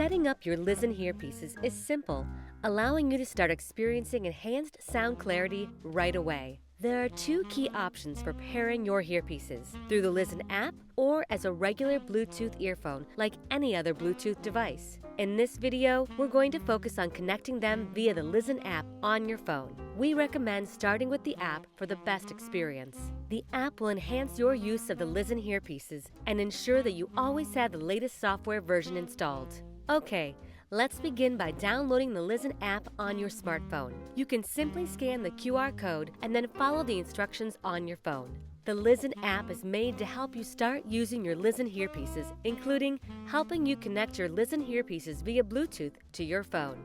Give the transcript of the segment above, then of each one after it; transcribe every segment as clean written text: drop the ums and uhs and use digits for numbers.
Setting up your LIZN Hearpieces is simple, allowing you to start experiencing enhanced sound clarity right away. There are two key options for pairing your hearpieces, through the LIZN app or as a regular Bluetooth earphone like any other Bluetooth device. In this video, we're going to focus on connecting them via the LIZN app on your phone. We recommend starting with the app for the best experience. The app will enhance your use of the LIZN Hearpieces and ensure that you always have the latest software version installed. Okay, let's begin by downloading the LIZN app on your smartphone. You can simply scan the QR code and then follow the instructions on your phone. The LIZN app is made to help you start using your LIZN Hearpieces, including helping you connect your LIZN Hearpieces via Bluetooth to your phone.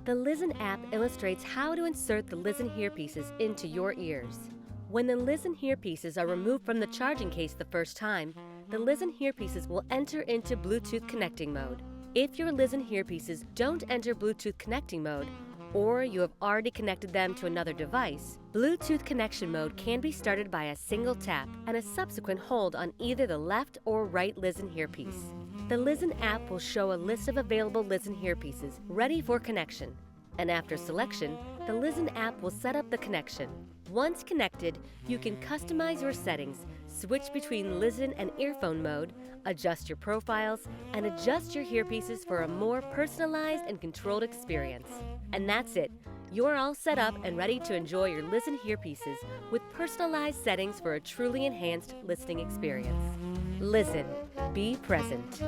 The LIZN app illustrates how to insert the LIZN Hearpieces into your ears. When the LIZN Hearpieces are removed from the charging case the first time, the LIZN Hearpieces will enter into Bluetooth connecting mode. If your LIZN Hearpieces don't enter Bluetooth connecting mode, or you have already connected them to another device, Bluetooth connection mode can be started by a single tap and a subsequent hold on either the left or right LIZN Hearpiece. The LIZN app will show a list of available LIZN Hearpieces ready for connection, and after selection, the LIZN app will set up the connection. Once connected, you can customize your settings, switch between LIZN and earphone mode, adjust your profiles, and adjust your hearpieces for a more personalized and controlled experience. And that's it. You're all set up and ready to enjoy your LIZN Hearpieces with personalized settings for a truly enhanced listening experience. LIZN. Be present.